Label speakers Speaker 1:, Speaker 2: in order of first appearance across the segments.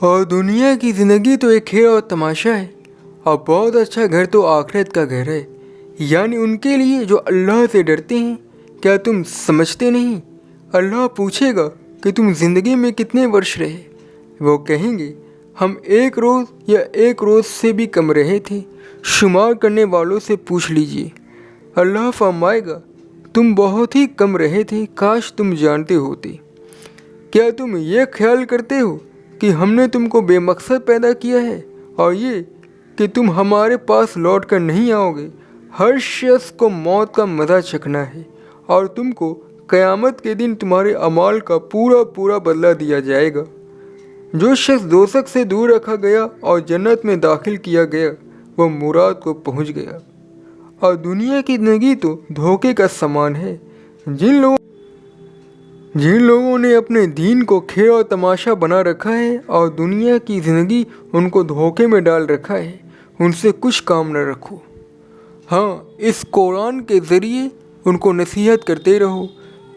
Speaker 1: اور دنیا کی زندگی تو ایک کھیل اور تماشا ہے، اور بہت اچھا گھر تو آخرت کا گھر ہے، یعنی ان کے لیے جو اللہ سے ڈرتے ہیں۔ کیا تم سمجھتے نہیں؟ اللہ پوچھے گا کہ تم زندگی میں کتنے برس رہے؟ وہ کہیں گے ہم 1 روز یا 1 روز سے بھی کم رہے تھے، شمار کرنے والوں سے پوچھ لیجئے۔ اللہ فرمائے گا تم بہت ہی کم رہے تھے، کاش تم جانتے ہوتے۔ کیا تم یہ خیال کرتے ہو کہ ہم نے تم کو بے مقصد پیدا کیا ہے، اور یہ کہ تم ہمارے پاس لوٹ کر نہیں آؤ گے؟ ہر شخص کو موت کا مزہ چکھنا ہے، اور تم کو قیامت کے دن تمہارے اعمال کا پورا بدلہ دیا جائے گا۔ جو شخص دوزخ سے دور رکھا گیا اور جنت میں داخل کیا گیا، وہ مراد کو پہنچ گیا۔ اور دنیا کی زندگی تو دھوکے کا سامان ہے۔ جن لوگوں نے اپنے دین کو کھیل اور تماشا بنا رکھا ہے اور دنیا کی زندگی ان کو دھوکے میں ڈال رکھا ہے، ان سے کچھ کام نہ رکھو۔ ہاں، اس قرآن کے ذریعے ان کو نصیحت کرتے رہو،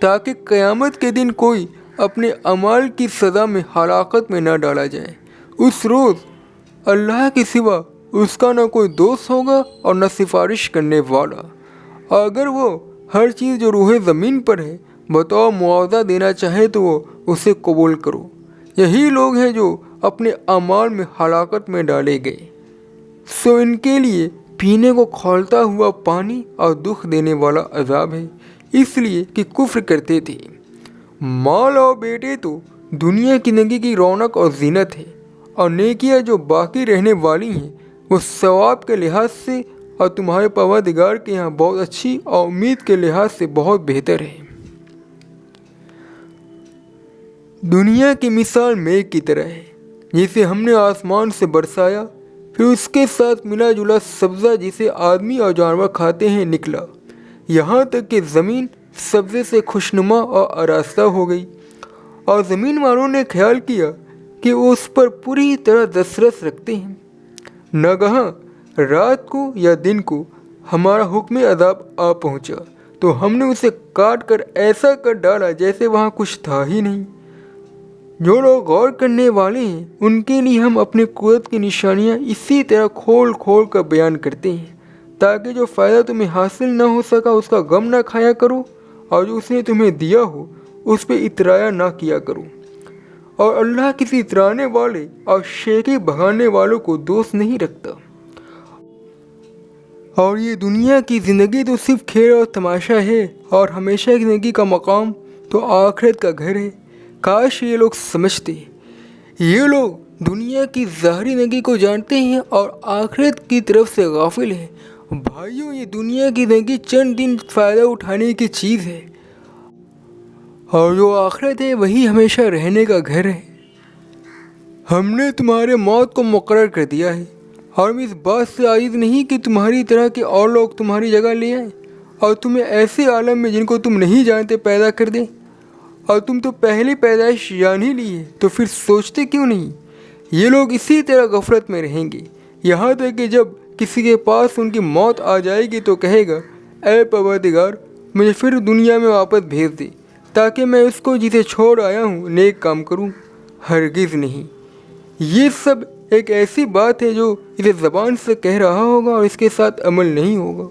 Speaker 1: تاکہ قیامت کے دن کوئی اپنے اعمال کی سزا میں ہلاکت میں نہ ڈالا جائے۔ اس روز اللہ کے سوا اس کا نہ کوئی دوست ہوگا اور نہ سفارش کرنے والا، اور اگر وہ ہر چیز جو روح زمین پر ہے بطور معاوضہ دینا چاہے تو وہ اسے قبول کرو۔ یہی لوگ ہیں جو اپنے اعمال میں ہلاکت میں ڈالے گئے، سو ان کے لیے پینے کو کھولتا ہوا پانی اور دکھ دینے والا عذاب ہے، اس لیے کہ کفر کرتے تھے۔ مال اور بیٹے تو دنیا کی زندگی کی رونق اور زینت ہے، اور نیکیاں جو باقی رہنے والی ہیں وہ ثواب کے لحاظ سے اور تمہارے پروردگار کے یہاں بہت اچھی اور امید کے لحاظ سے بہت بہتر ہے۔ دنیا کی مثال میگھ کی طرح ہے، جسے ہم نے آسمان سے برسایا، پھر اس کے ساتھ ملا جلا سبزہ جسے آدمی اور جانور کھاتے ہیں نکلا، یہاں تک کہ زمین سبزے سے خوشنما اور آراستہ ہو گئی، اور زمین والوں نے خیال کیا کہ وہ اس پر پوری طرح دسترس رکھتے ہیں۔ ناگہاں رات کو یا دن کو ہمارا حکم عذاب آ پہنچا، تو ہم نے اسے کاٹ کر ایسا کر ڈالا جیسے وہاں کچھ تھا ہی نہیں۔ جو لوگ غور کرنے والے ہیں ان کے لیے ہم اپنے قدرت کی نشانیاں اسی طرح کھول کر بیان کرتے ہیں، تاکہ جو فائدہ تمہیں حاصل نہ ہو سکا اس کا غم نہ کھایا کرو، اور جو اس نے تمہیں دیا ہو اس پہ اترایا نہ کیا کرو۔ اور اللہ کسی اترانے والے اور شیخی بھگانے والوں کو دوست نہیں رکھتا۔ اور یہ دنیا کی زندگی تو صرف کھیل اور تماشا ہے، اور ہمیشہ کی زندگی کا مقام تو آخرت کا گھر ہے۔ کاش یہ لوگ سمجھتے۔ یہ لوگ دنیا کی ظاہری زندگی کو جانتے ہیں اور آخرت کی طرف سے غافل ہیں۔ بھائیوں، یہ دنیا کی زندگی چند دن فائدہ اٹھانے کی چیز ہے، اور جو آخرت ہے وہی ہمیشہ رہنے کا گھر ہے۔ ہم نے تمہارے موت کو مقرر کر دیا ہے، اور ہم اس بات سے عاجز نہیں کہ تمہاری طرح کے اور لوگ تمہاری جگہ لے آئیں اور تمہیں ایسے عالم میں جن کو تم نہیں جانتے پیدا کر دیں۔ اور تم تو پہلی پیدائش جان ہی لی ہے، تو پھر سوچتے کیوں نہیں؟ یہ لوگ اسی طرح غفلت میں رہیں گے، یہاں تک کہ جب کسی کے پاس ان کی موت آ جائے گی تو کہے گا، اے پروردگار مجھے پھر دنیا میں واپس بھیج دے، تاکہ میں اس کو جسے چھوڑ آیا ہوں نیک کام کروں۔ ہرگز نہیں۔ یہ سب ایک ایسی بات ہے جو اسے زبان سے کہہ رہا ہوگا اور اس کے ساتھ عمل نہیں ہوگا،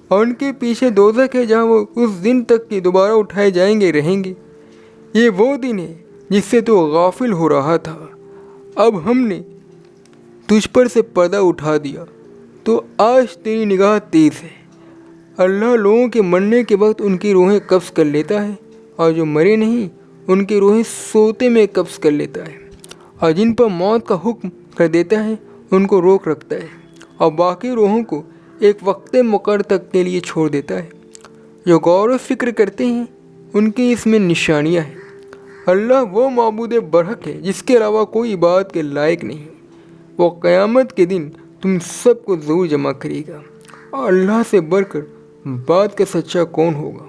Speaker 1: اور ان کے پیچھے دوزخ ہے جہاں وہ اس دن تک کہ دوبارہ اٹھائے جائیں گے رہیں گے۔ یہ وہ دن ہے جس سے تو غافل ہو رہا تھا، اب ہم نے تجھ پر سے پردہ اٹھا دیا، تو آج تیری نگاہ تیز ہے۔ اللہ لوگوں کے مرنے کے وقت ان کی روحیں قبض کر لیتا ہے، اور جو مرے نہیں ان کی روحیں سوتے میں قبض کر لیتا ہے، اور جن پر موت کا حکم کر دیتا ہے ان کو روک رکھتا ہے، اور باقی روحوں کو ایک وقت مقرر تک کے لیے چھوڑ دیتا ہے۔ جو غور و فکر کرتے ہیں ان کی اس میں نشانیاں ہیں۔ اللہ وہ معبود برحق ہے جس کے علاوہ کوئی عبادت کے لائق نہیں۔ وہ قیامت کے دن تم سب کو ضرور جمع کرے گا، اور اللہ سے بڑھ کر بات کا سچا کون ہوگا؟